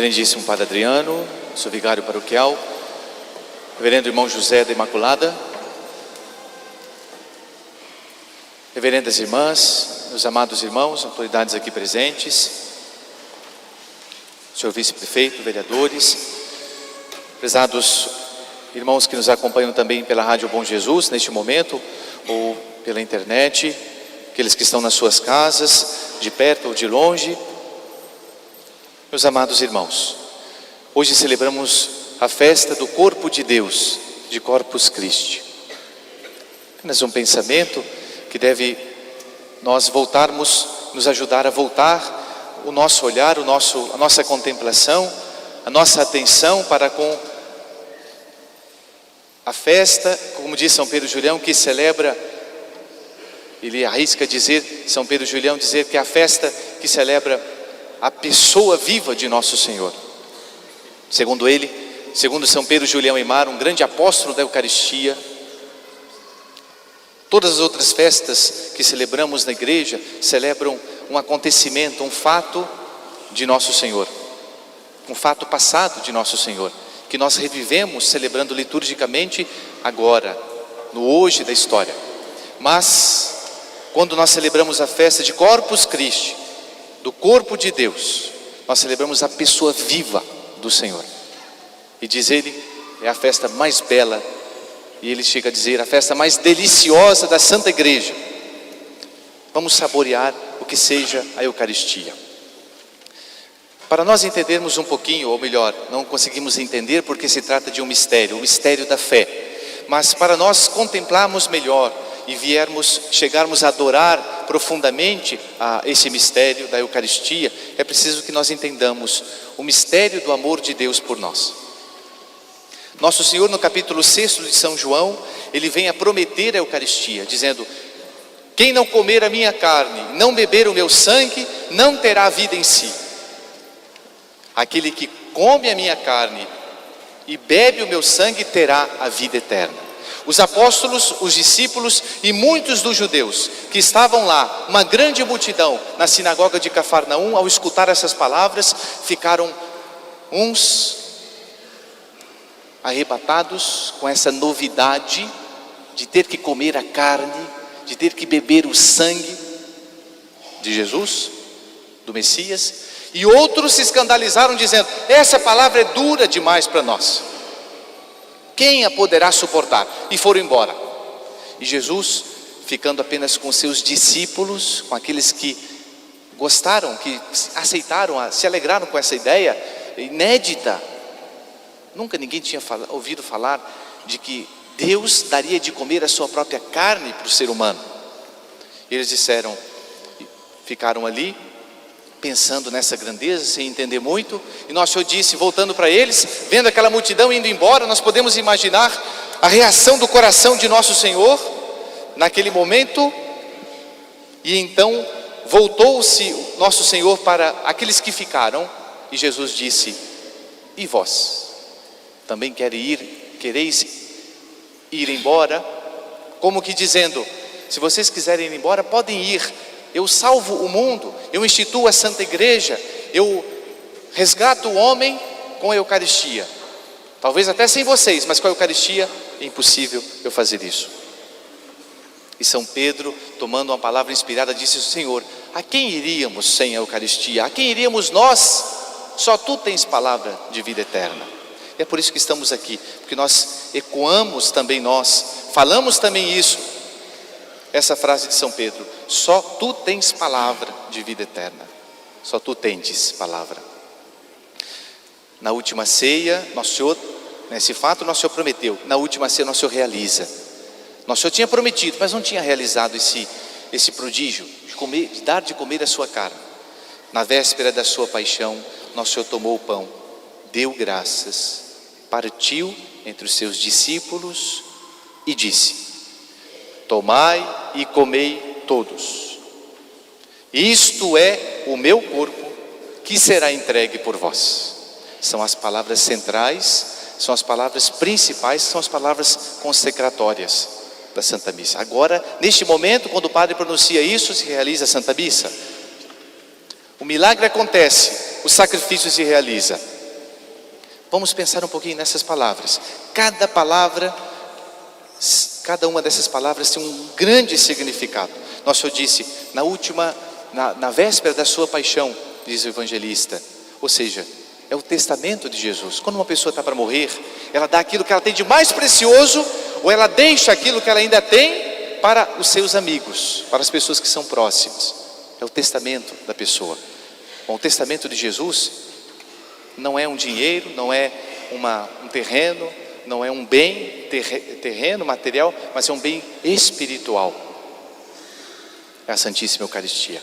Reverendíssimo Padre Adriano, sou vigário paroquial, Reverendo Irmão José da Imaculada, Reverendas Irmãs, meus amados irmãos, autoridades aqui presentes, senhor vice-prefeito, vereadores, prezados irmãos que nos acompanham também pela Rádio Bom Jesus neste momento, ou pela internet, aqueles que estão nas suas casas, de perto ou de longe. Meus amados irmãos, hoje celebramos a festa do corpo de Deus, de Corpus Christi. Apenas um pensamento que deve nós voltarmos, nos ajudar a voltar o nosso olhar, a nossa contemplação, a nossa atenção para com a festa, como diz São Pedro Julião, que celebra, ele arrisca dizer, São Pedro Julião dizer que é a festa que celebra a pessoa viva de nosso Senhor. Segundo ele, segundo São Pedro Julião Aimar, um grande apóstolo da Eucaristia, todas as outras festas que celebramos na igreja celebram um acontecimento, um fato de nosso Senhor, um fato passado de nosso Senhor, que nós revivemos celebrando liturgicamente agora, no hoje da história. Mas quando nós celebramos a festa de Corpus Christi, do corpo de Deus, nós celebramos a pessoa viva do Senhor. E diz ele, é a festa mais bela, e ele chega a dizer, a festa mais deliciosa da Santa Igreja. Vamos saborear o que seja a Eucaristia. Para nós entendermos um pouquinho, ou melhor, não conseguimos entender porque se trata de um mistério, o mistério da fé. Mas para nós contemplarmos melhor e chegarmos a adorar profundamente a esse mistério da Eucaristia, é preciso que nós entendamos o mistério do amor de Deus por nós. Nosso Senhor, no capítulo 6 de São João, ele vem a prometer a Eucaristia, dizendo: quem não comer a minha carne, não beber o meu sangue, não terá vida em si. Aquele que come a minha carne e bebe o meu sangue terá a vida eterna. Os apóstolos, os discípulos e muitos dos judeus que estavam lá, uma grande multidão na sinagoga de Cafarnaum, ao escutar essas palavras, ficaram uns arrebatados com essa novidade de ter que comer a carne, de ter que beber o sangue de Jesus, do Messias, e outros se escandalizaram dizendo: essa palavra é dura demais para nós, quem a poderá suportar? E foram embora. E Jesus, ficando apenas com seus discípulos, com aqueles que gostaram, que aceitaram, se alegraram com essa ideia inédita. Nunca ninguém tinha ouvido falar de que Deus daria de comer a sua própria carne para o ser humano. Eles disseram, ficaram ali pensando nessa grandeza, sem entender muito. E nosso Senhor disse, voltando para eles, vendo aquela multidão indo embora, nós podemos imaginar a reação do coração de nosso Senhor naquele momento. E então voltou-se nosso Senhor para aqueles que ficaram, e Jesus disse: e vós também quereis ir embora? Como que dizendo, se vocês quiserem ir embora, podem ir. Eu salvo o mundo, eu instituo a Santa Igreja, eu resgato o homem com a Eucaristia. Talvez até sem vocês, mas com a Eucaristia é impossível eu fazer isso. E São Pedro, tomando uma palavra inspirada, disse: Senhor, a quem iríamos sem a Eucaristia? A quem iríamos nós? Só Tu tens palavra de vida eterna. E é por isso que estamos aqui, porque nós ecoamos também nós, falamos também isso, essa frase de São Pedro: só Tu tens palavra de vida eterna, só Tu tendes palavra. Na última ceia, nosso Senhor, nesse fato nosso Senhor prometeu, na última ceia nosso Senhor realiza. Nosso Senhor tinha prometido, mas não tinha realizado esse prodígio de dar de comer a sua carne. Na véspera da sua paixão, nosso Senhor tomou o pão, deu graças, partiu entre os seus discípulos e disse: tomai e comei todos, isto é o meu corpo que será entregue por vós. São as palavras centrais, são as palavras principais, são as palavras consecratórias da Santa Missa. Agora, neste momento, quando o padre pronuncia isso, se realiza a Santa Missa. O milagre acontece, o sacrifício se realiza. Vamos pensar um pouquinho nessas palavras. Cada palavra, cada uma dessas palavras tem um grande significado. Nosso Senhor disse, na véspera da sua paixão, diz o evangelista, ou seja, é o testamento de Jesus. Quando uma pessoa está para morrer, ela dá aquilo que ela tem de mais precioso, ou ela deixa aquilo que ela ainda tem para os seus amigos, para as pessoas que são próximas. É o testamento da pessoa. Bom, o testamento de Jesus não é um dinheiro, não é um terreno, não é um bem terreno, material, mas é um bem espiritual. É a Santíssima Eucaristia.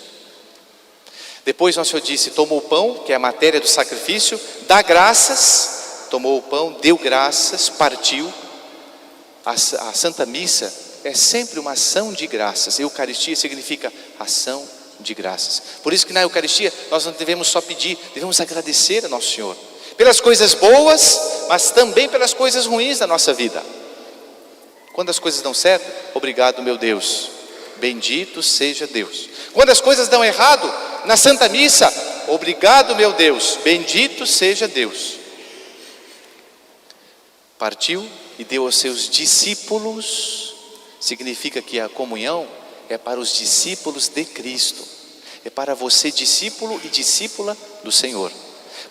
Depois nosso Senhor disse, tomou o pão, que é a matéria do sacrifício, dá graças, tomou o pão, deu graças, partiu. A Santa Missa é sempre uma ação de graças. Eucaristia significa ação de graças. Por isso que na Eucaristia nós não devemos só pedir, devemos agradecer a Nosso Senhor. Pelas coisas boas, mas também pelas coisas ruins da nossa vida. Quando as coisas dão certo, obrigado meu Deus, bendito seja Deus. Quando as coisas dão errado, na Santa Missa, obrigado meu Deus, bendito seja Deus. Partiu e deu aos seus discípulos, significa que a comunhão é para os discípulos de Cristo, é para você discípulo e discípula do Senhor.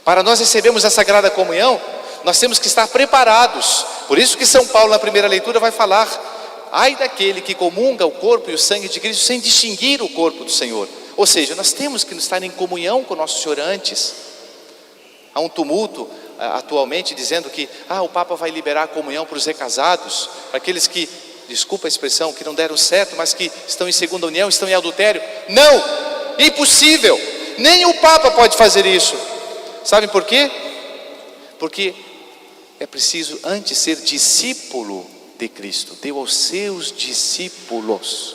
Para nós recebermos a Sagrada Comunhão, nós temos que estar preparados. Por isso que São Paulo na primeira leitura vai falar, ai daquele que comunga o corpo e o sangue de Cristo sem distinguir o corpo do Senhor. Ou seja, nós temos que estar em comunhão com o Nosso Senhor antes. Há um tumulto atualmente dizendo que o Papa vai liberar a comunhão para os recasados, para aqueles que, desculpa a expressão, que não deram certo, mas que estão em segunda união, estão em adultério. Não, impossível, nem o Papa pode fazer isso. Sabem por quê? Porque é preciso antes ser discípulo de Cristo, deu aos seus discípulos.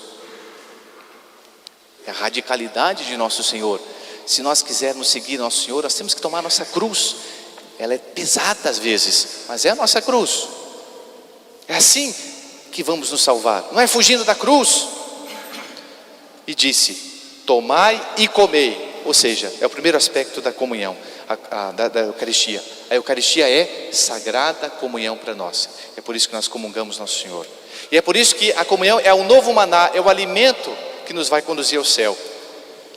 É a radicalidade de Nosso Senhor. Se nós quisermos seguir Nosso Senhor, nós temos que tomar nossa cruz. Ela é pesada às vezes, mas é a nossa cruz. É assim que vamos nos salvar, não é fugindo da cruz. E disse, tomai e comei. Ou seja, é o primeiro aspecto da comunhão, da Eucaristia. A Eucaristia é sagrada comunhão para nós. É por isso que nós comungamos Nosso Senhor. E é por isso que a comunhão é o novo maná, é o alimento que nos vai conduzir ao céu.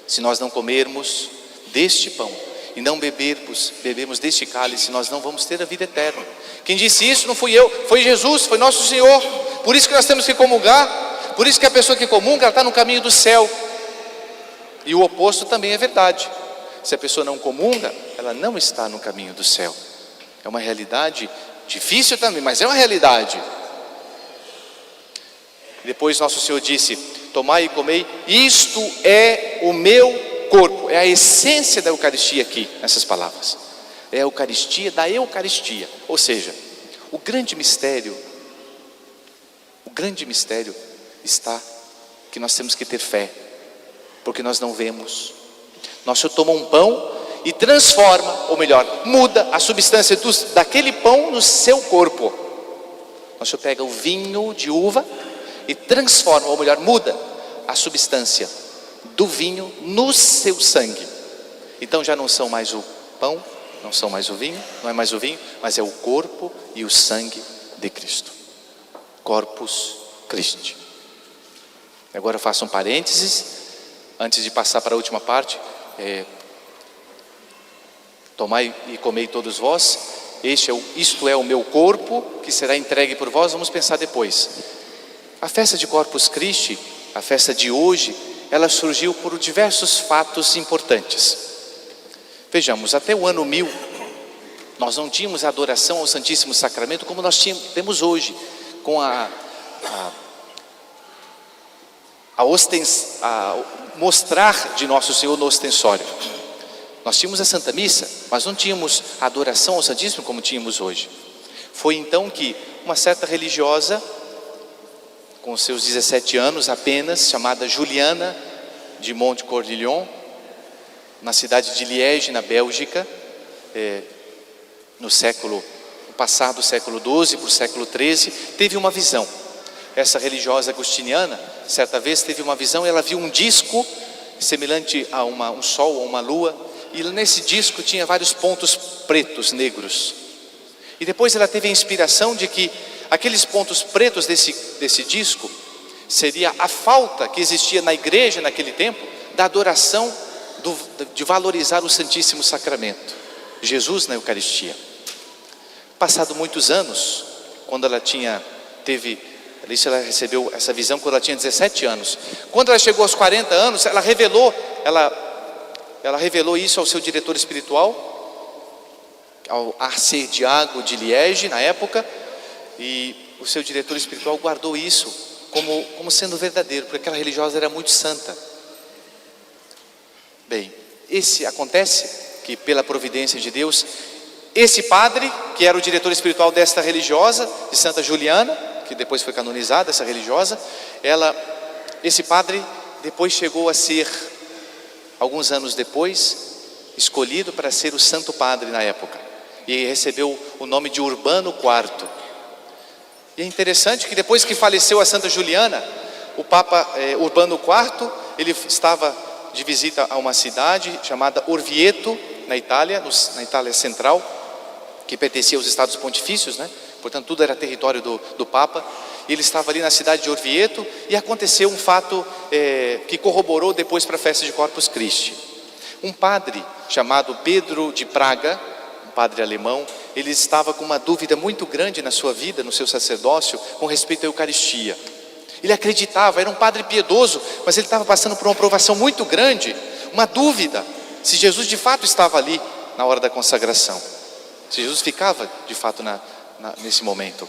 Se nós não comermos deste pão e não bebermos deste cálice, nós não vamos ter a vida eterna. Quem disse isso não fui eu, foi Jesus, foi Nosso Senhor. Por isso que nós temos que comungar. Por isso que a pessoa que comunga, ela está no caminho do céu. E o oposto também é verdade. Se a pessoa não comunga, ela não está no caminho do céu. É uma realidade difícil também, mas é uma realidade. Depois Nosso Senhor disse, tomai e comei, isto é o meu corpo. É a essência da Eucaristia aqui, nessas palavras. É a Eucaristia da Eucaristia. Ou seja, o grande mistério está que nós temos que ter fé, porque nós não vemos. Nosso Senhor toma um pão e transforma, ou melhor, muda a substância daquele pão no seu corpo. Nosso Senhor pega o vinho de uva e transforma, ou melhor, muda a substância do vinho no seu sangue. Então já não são mais o pão, não são mais o vinho, não é mais o vinho, mas é o corpo e o sangue de Cristo. Corpus Christi. Agora eu faço um parênteses, antes de passar para a última parte. Tomai e comei todos vós, isto é o meu corpo, que será entregue por vós. Vamos pensar depois. A festa de Corpus Christi, a festa de hoje, ela surgiu por diversos fatos importantes. Vejamos, até o ano 1000, nós não tínhamos a adoração ao Santíssimo Sacramento como nós temos hoje, com a mostrar de Nosso Senhor no ostensório. Nós tínhamos a Santa Missa, mas não tínhamos a adoração ao Santíssimo como tínhamos hoje. Foi então que uma certa religiosa, com seus 17 anos apenas, chamada Juliana de Montcornillon, na cidade de Liege, na Bélgica, no século passado, século XII para o século XIII, teve uma visão. Essa religiosa agostiniana, certa vez teve uma visão, ela viu um disco semelhante a um sol ou uma lua, e nesse disco tinha vários pontos pretos, negros. E depois ela teve a inspiração de que aqueles pontos pretos desse disco seria a falta que existia na igreja naquele tempo da adoração, de valorizar o Santíssimo Sacramento, Jesus na Eucaristia. Passado muitos anos, quando ela recebeu essa visão quando ela tinha 17 anos. Quando ela chegou aos 40 anos, ela revelou isso ao seu diretor espiritual, ao arcediago de Liege, na época, e o seu diretor espiritual guardou isso como sendo verdadeiro, porque aquela religiosa era muito santa. Bem, acontece que pela providência de Deus, esse padre, que era o diretor espiritual desta religiosa, de Santa Juliana, que depois foi canonizada, essa religiosa, esse padre depois chegou a ser, alguns anos depois, escolhido para ser o santo padre na época, e recebeu o nome de Urbano IV. E é interessante que depois que faleceu a Santa Juliana, o Papa Urbano IV, ele estava de visita a uma cidade chamada Orvieto, na Itália central, que pertencia aos Estados Pontifícios, né? Portanto tudo era território do Papa, e ele estava ali na cidade de Orvieto, e aconteceu um fato que corroborou depois para a festa de Corpus Christi. Um padre chamado Pedro de Praga, um padre alemão, ele estava com uma dúvida muito grande na sua vida, no seu sacerdócio, com respeito à Eucaristia. Ele acreditava, era um padre piedoso, mas ele estava passando por uma provação muito grande, uma dúvida, se Jesus de fato estava ali na hora da consagração, se Jesus ficava de fato nesse momento.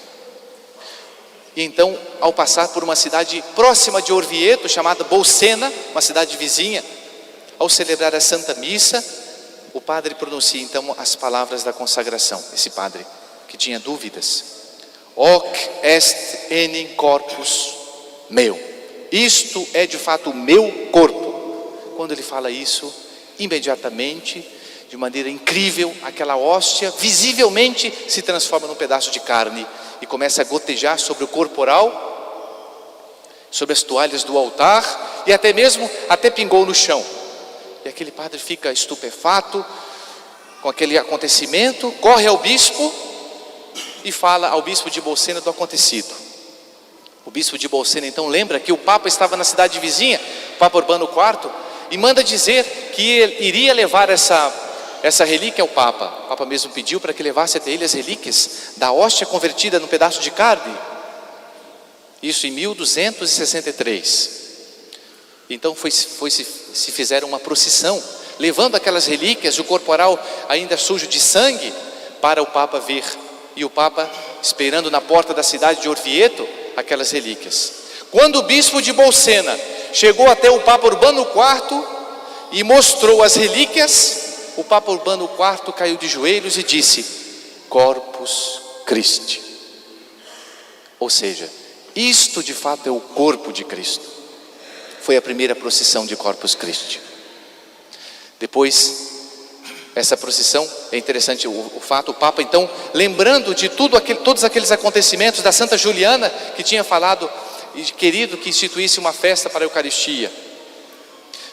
E então, ao passar por uma cidade próxima de Orvieto, chamada Bolsena, uma cidade vizinha, ao celebrar a Santa Missa, o padre pronuncia então as palavras da consagração, esse padre que tinha dúvidas. Hoc est enim corpus meu, isto é de fato o meu corpo. Quando ele fala isso, imediatamente, de maneira incrível, aquela hóstia visivelmente se transforma num pedaço de carne e começa a gotejar sobre o corporal, sobre as toalhas do altar, e até pingou no chão. E aquele padre fica estupefato com aquele acontecimento, corre ao bispo e fala ao bispo de Bolsena do acontecido. O bispo de Bolsena então lembra que o Papa estava na cidade vizinha, o Papa Urbano IV, e manda dizer que ele iria levar essa relíquia ao Papa. O Papa mesmo pediu para que levasse até ele as relíquias da hóstia convertida num pedaço de carne. Isso em 1263. Então se fizeram uma procissão, levando aquelas relíquias, o corporal ainda sujo de sangue, para o Papa ver. E o Papa esperando na porta da cidade de Orvieto aquelas relíquias. Quando o bispo de Bolsena chegou até o Papa Urbano IV e mostrou as relíquias, o Papa Urbano IV caiu de joelhos e disse: Corpus Christi. Ou seja, isto de fato é o corpo de Cristo. Foi a primeira procissão de Corpus Christi. Depois, essa procissão, é interessante o fato, o Papa então, lembrando de todos aqueles acontecimentos da Santa Juliana, que tinha falado e querido que instituísse uma festa para a Eucaristia.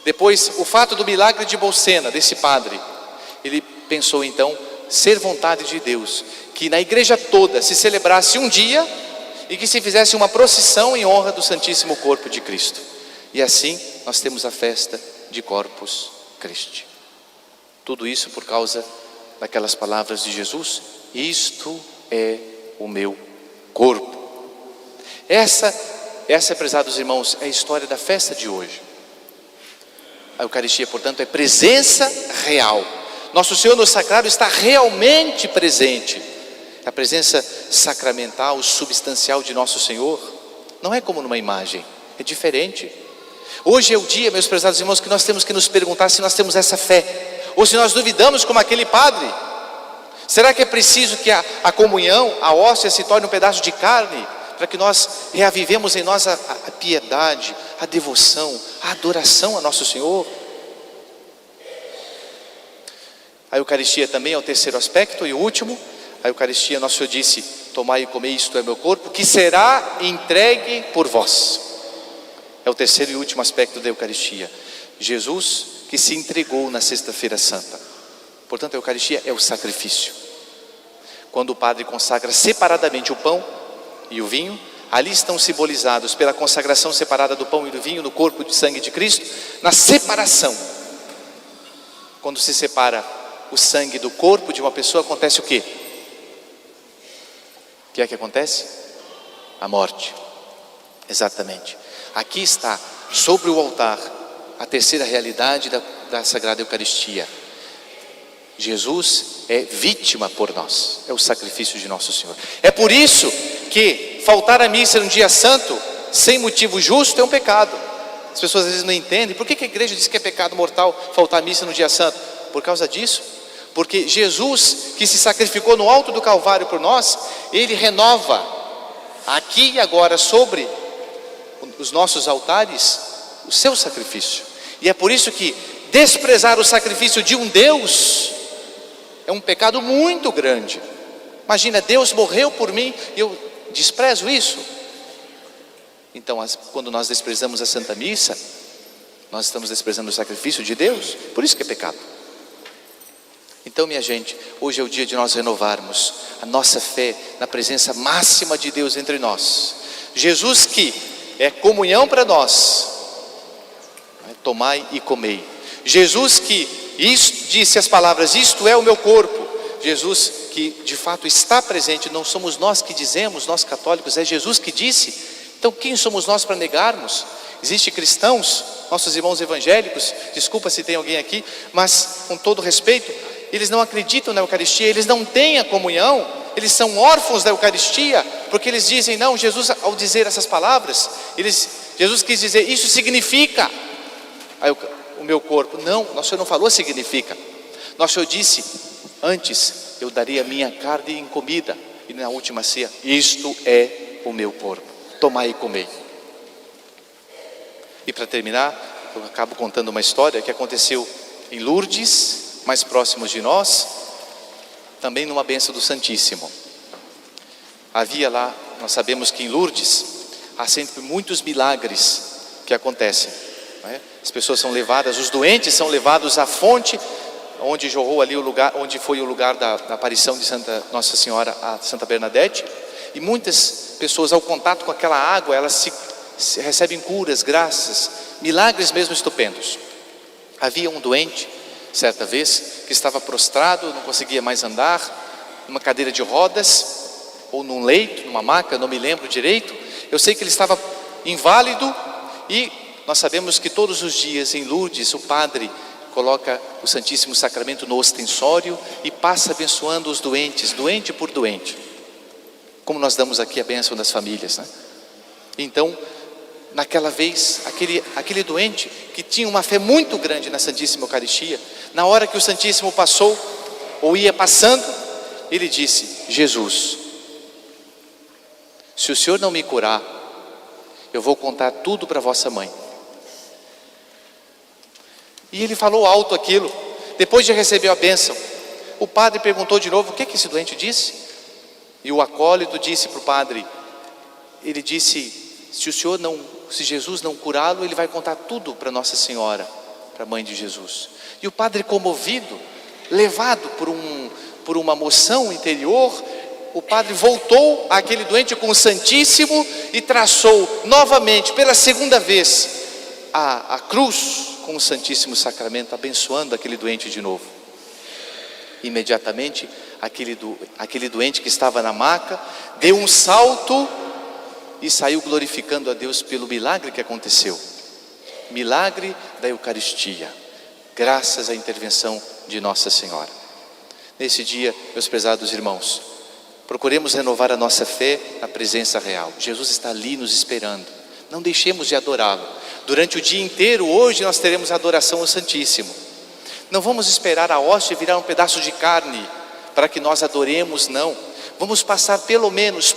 Depois, o fato do milagre de Bolsena, desse padre, ele pensou então, ser vontade de Deus, que na igreja toda se celebrasse um dia e que se fizesse uma procissão em honra do Santíssimo Corpo de Cristo. E assim nós temos a festa de Corpus Christi. Tudo isso por causa daquelas palavras de Jesus: isto é o meu corpo. Essa, prezados irmãos, é a história da festa de hoje. A Eucaristia, portanto, é presença real. Nosso Senhor no sacrário está realmente presente. A presença sacramental, substancial de Nosso Senhor, não é como numa imagem, é diferente. Hoje é o dia, meus prezados irmãos, que nós temos que nos perguntar se nós temos essa fé, ou se nós duvidamos como aquele padre. Será que é preciso que a comunhão, a hóstia se torne um pedaço de carne, para que nós reavivemos em nós a piedade, a devoção, a adoração a Nosso Senhor? A Eucaristia também é o terceiro aspecto e o último. A Eucaristia, Nosso Senhor disse: tomai e comei, isto é meu corpo, que será entregue por vós. É o terceiro e último aspecto da Eucaristia. Jesus que se entregou na sexta-feira santa. Portanto, a Eucaristia é o sacrifício. Quando o padre consagra separadamente o pão e o vinho, ali estão simbolizados pela consagração separada do pão e do vinho no corpo e sangue de Cristo. Na separação, quando se separa o sangue do corpo de uma pessoa, acontece o quê? O que é que acontece? A morte. Exatamente. Aqui está, sobre o altar, a terceira realidade da Sagrada Eucaristia. Jesus é vítima por nós, é o sacrifício de nosso Senhor. É por isso que faltar à missa no dia santo, sem motivo justo, é um pecado. As pessoas às vezes não entendem, por que a igreja diz que é pecado mortal faltar à missa no dia santo? Por causa disso, porque Jesus, que se sacrificou no alto do Calvário por nós, Ele renova aqui e agora sobre os nossos altares o seu sacrifício. E é por isso que desprezar o sacrifício de um Deus é um pecado muito grande. Imagina, Deus morreu por mim e eu desprezo isso. Então, quando nós desprezamos a Santa Missa, nós estamos desprezando o sacrifício de Deus. Por isso que é pecado. Então, minha gente, hoje é o dia de nós renovarmos a nossa fé na presença máxima de Deus entre nós. Jesus, que é comunhão para nós, tomai e comei. Jesus que disse as palavras, isto é o meu corpo. Jesus que de fato está presente, não somos nós que dizemos, nós católicos, é Jesus que disse. Então quem somos nós para negarmos? Existem cristãos, nossos irmãos evangélicos, desculpa se tem alguém aqui, mas com todo respeito, eles não acreditam na Eucaristia, eles não têm a comunhão, eles são órfãos da Eucaristia, porque eles dizem, não, Jesus ao dizer essas palavras, Jesus quis dizer, isso significa o meu corpo. Não, nosso Senhor não falou significa. Nosso Senhor disse, antes eu daria minha carne em comida, e na última ceia, isto é o meu corpo, tomai e comei. E para terminar, eu acabo contando uma história que aconteceu em Lourdes, mais próximos de nós, também numa bênção do Santíssimo. Havia lá, nós sabemos que em Lourdes há sempre muitos milagres que acontecem, não é? As pessoas são levadas, os doentes são levados à fonte onde jorrou ali o lugar, onde foi o lugar da aparição de Nossa Senhora, a Santa Bernadette, e muitas pessoas ao contato com aquela água, elas se recebem curas, graças, milagres mesmo estupendos. Havia um doente, certa vez, que estava prostrado, não conseguia mais andar, numa cadeira de rodas, ou num leito, numa maca, não me lembro direito. Eu sei que ele estava inválido, e nós sabemos que todos os dias em Lourdes o padre coloca o Santíssimo Sacramento no ostensório e passa abençoando os doentes, doente por doente, como nós damos aqui a bênção das famílias, né? Então, naquela vez, aquele doente que tinha uma fé muito grande na Santíssima Eucaristia, na hora que o Santíssimo passou, ou ia passando, ele disse, Jesus, se o Senhor não me curar, eu vou contar tudo para vossa mãe. E ele falou alto aquilo, depois de receber a bênção. O padre perguntou de novo, o que esse doente disse? E o acólito disse para o padre, ele disse, se Jesus não curá-lo, ele vai contar tudo para Nossa Senhora, para a mãe de Jesus. E o padre, comovido, levado por uma emoção interior, o padre voltou àquele doente com o Santíssimo e traçou novamente, pela segunda vez, a cruz com o Santíssimo Sacramento, abençoando aquele doente de novo. Imediatamente, aquele doente que estava na maca, deu um salto e saiu glorificando a Deus pelo milagre que aconteceu. Milagre da Eucaristia, graças à intervenção de Nossa Senhora. Nesse dia, meus prezados irmãos, procuremos renovar a nossa fé na presença real. Jesus está ali nos esperando, não deixemos de adorá-lo. Durante o dia inteiro, hoje nós teremos a adoração ao Santíssimo. Não vamos esperar a hóstia virar um pedaço de carne para que nós adoremos, não. Vamos passar pelo menos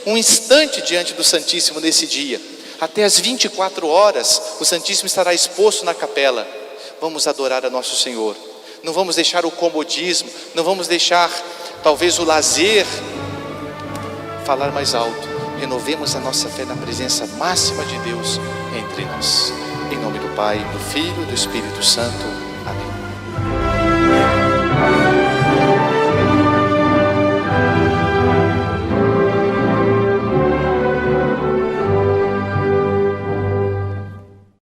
um instante diante do Santíssimo nesse dia. Até às 24 horas, o Santíssimo estará exposto na capela. Vamos adorar a nosso Senhor. Não vamos deixar o comodismo, não vamos deixar talvez o lazer falar mais alto. Renovemos a nossa fé na presença máxima de Deus entre nós. Em nome do Pai, do Filho e do Espírito Santo. Amém.